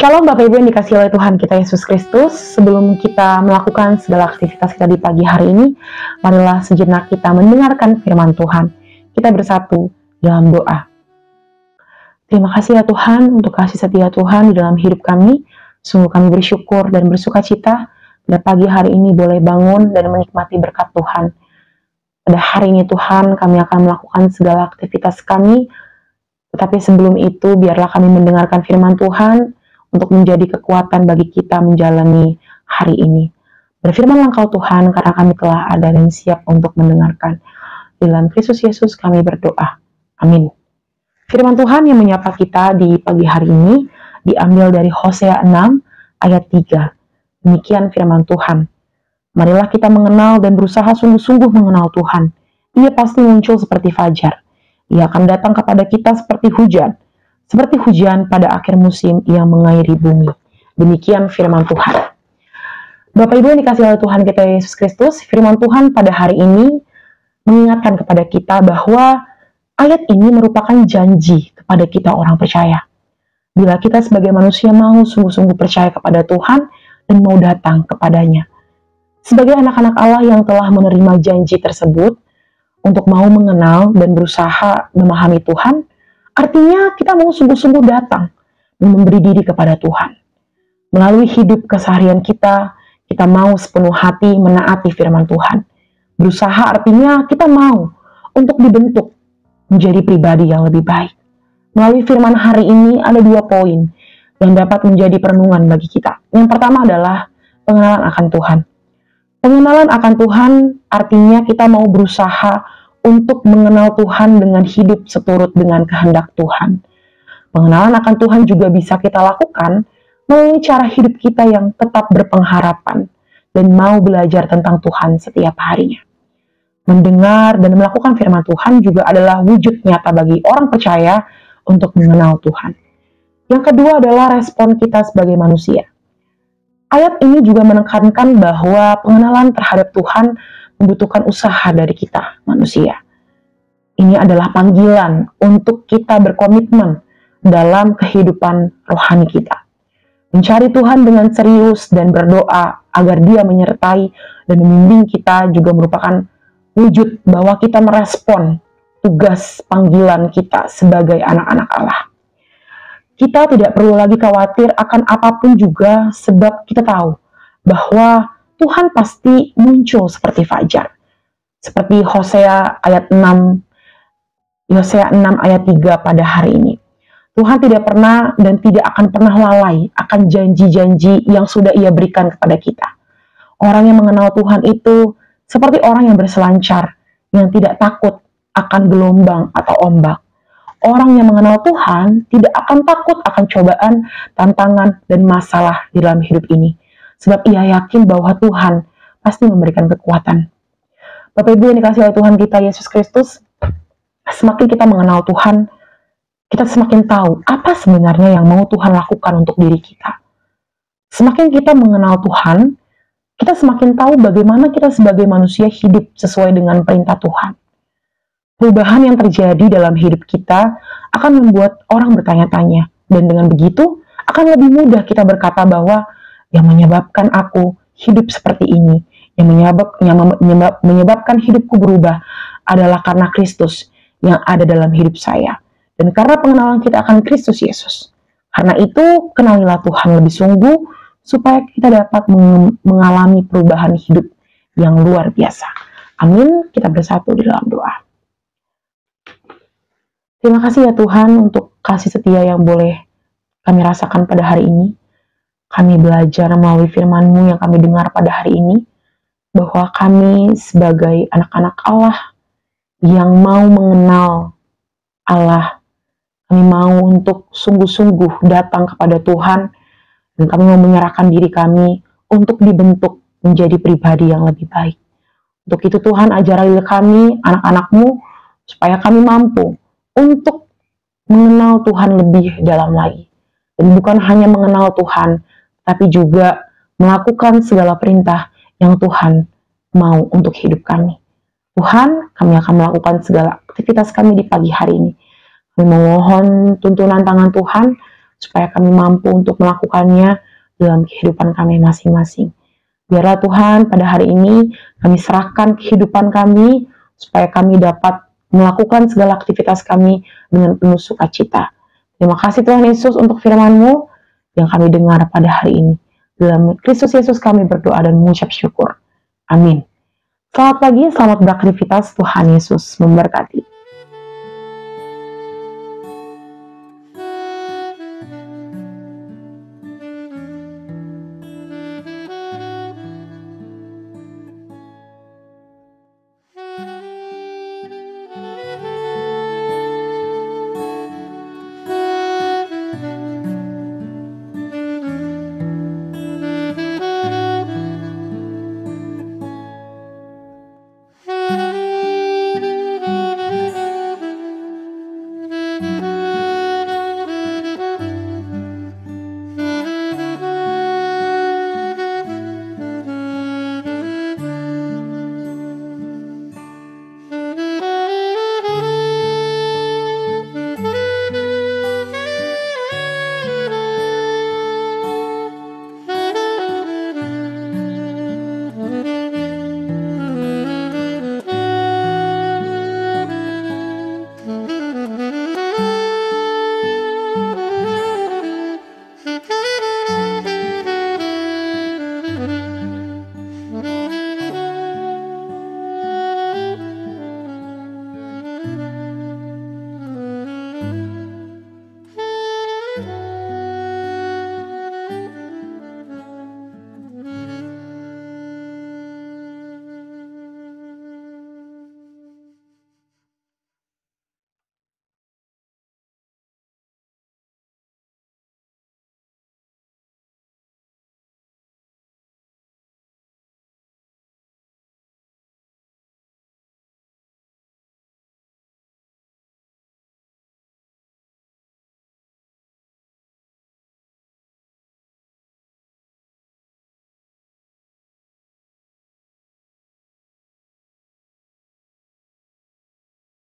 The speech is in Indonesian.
Shalom Bapak Ibu yang dikasihi oleh Tuhan kita Yesus Kristus. Sebelum kita melakukan segala aktivitas kita di pagi hari ini, marilah sejenak kita mendengarkan firman Tuhan. Kita bersatu dalam doa. Terima kasih ya Tuhan untuk kasih setia Tuhan di dalam hidup kami. Sungguh kami bersyukur dan bersuka cita pada pagi hari ini boleh bangun dan menikmati berkat Tuhan. Pada hari ini Tuhan kami akan melakukan segala aktivitas kami. Tetapi sebelum itu biarlah kami mendengarkan firman Tuhan untuk menjadi kekuatan bagi kita menjalani hari ini. Berfirmanlah Engkau Tuhan, karena kami telah ada dan siap untuk mendengarkan. Dalam Kristus Yesus kami berdoa. Amin. Firman Tuhan yang menyapa kita di pagi hari ini diambil dari Hosea 6 ayat 3. Demikian firman Tuhan. Marilah kita mengenal dan berusaha sungguh-sungguh mengenal Tuhan. Ia pasti muncul seperti fajar. Ia akan datang kepada kita seperti hujan. Seperti hujan pada akhir musim yang mengairi bumi. Demikian firman Tuhan. Bapak Ibu yang dikasihi oleh Tuhan kita Yesus Kristus, firman Tuhan pada hari ini mengingatkan kepada kita bahwa ayat ini merupakan janji kepada kita orang percaya. Bila kita sebagai manusia mau sungguh-sungguh percaya kepada Tuhan dan mau datang kepadanya. Sebagai anak-anak Allah yang telah menerima janji tersebut, untuk mau mengenal dan berusaha memahami Tuhan, artinya kita mau sungguh-sungguh datang dan memberi diri kepada Tuhan. Melalui hidup keseharian kita mau sepenuh hati menaati firman Tuhan. Berusaha artinya kita mau untuk dibentuk menjadi pribadi yang lebih baik. Melalui firman hari ini ada 2 poin yang dapat menjadi perenungan bagi kita. Yang pertama adalah pengenalan akan Tuhan. Pengenalan akan Tuhan artinya kita mau berusaha untuk mengenal Tuhan dengan hidup seturut dengan kehendak Tuhan. Pengenalan akan Tuhan juga bisa kita lakukan melalui cara hidup kita yang tetap berpengharapan dan mau belajar tentang Tuhan setiap harinya. Mendengar dan melakukan firman Tuhan juga adalah wujud nyata bagi orang percaya untuk mengenal Tuhan. Yang kedua adalah respon kita sebagai manusia. Ayat ini juga menekankan bahwa pengenalan terhadap Tuhan membutuhkan usaha dari kita, manusia. Ini adalah panggilan untuk kita berkomitmen dalam kehidupan rohani kita. Mencari Tuhan dengan serius dan berdoa agar Dia menyertai dan membimbing kita juga merupakan wujud bahwa kita merespon tugas panggilan kita sebagai anak-anak Allah. Kita tidak perlu lagi khawatir akan apapun juga sebab kita tahu bahwa Tuhan pasti muncul seperti fajar. Seperti Hosea 6 ayat 3 pada hari ini. Tuhan tidak pernah dan tidak akan pernah lalai akan janji-janji yang sudah Ia berikan kepada kita. Orang yang mengenal Tuhan itu seperti orang yang berselancar, yang tidak takut akan gelombang atau ombak. Orang yang mengenal Tuhan tidak akan takut akan cobaan, tantangan, dan masalah di dalam hidup ini. Sebab ia yakin bahwa Tuhan pasti memberikan kekuatan. Bapak Ibu yang dikasihi oleh Tuhan kita Yesus Kristus, semakin kita mengenal Tuhan, kita semakin tahu apa sebenarnya yang mau Tuhan lakukan untuk diri kita. Semakin kita mengenal Tuhan, kita semakin tahu bagaimana kita sebagai manusia hidup sesuai dengan perintah Tuhan. Perubahan yang terjadi dalam hidup kita akan membuat orang bertanya-tanya, dan dengan begitu akan lebih mudah kita berkata bahwa yang menyebabkan aku hidup seperti ini, yang menyebabkan hidupku berubah adalah karena Kristus yang ada dalam hidup saya, dan karena pengenalan kita akan Kristus Yesus. Karena itu, kenalilah Tuhan lebih sungguh supaya kita dapat mengalami perubahan hidup yang luar biasa. Amin. Kita bersatu di dalam doa. Terima kasih ya Tuhan untuk kasih setia yang boleh kami rasakan pada hari ini. Kami belajar melalui firman-Mu yang kami dengar pada hari ini, bahwa kami sebagai anak-anak Allah yang mau mengenal Allah, kami mau untuk sungguh-sungguh datang kepada Tuhan, dan kami mau menyerahkan diri kami untuk dibentuk menjadi pribadi yang lebih baik. Untuk itu Tuhan, ajarilah kami, anak-anak-Mu, supaya kami mampu untuk mengenal Tuhan lebih dalam lagi. Dan bukan hanya mengenal Tuhan, tapi juga melakukan segala perintah yang Tuhan mau untuk hidup kami. Tuhan, kami akan melakukan segala aktivitas kami di pagi hari ini. Kami memohon tuntunan tangan Tuhan, supaya kami mampu untuk melakukannya dalam kehidupan kami masing-masing. Biarlah Tuhan pada hari ini kami serahkan kehidupan kami supaya kami dapat melakukan segala aktivitas kami dengan penuh sukacita. Terima kasih Tuhan Yesus untuk firman-Mu yang kami dengar pada hari ini. Dalam Kristus Yesus kami berdoa dan mengucap syukur. Amin. Selamat pagi, selamat beraktivitas. Tuhan Yesus memberkati.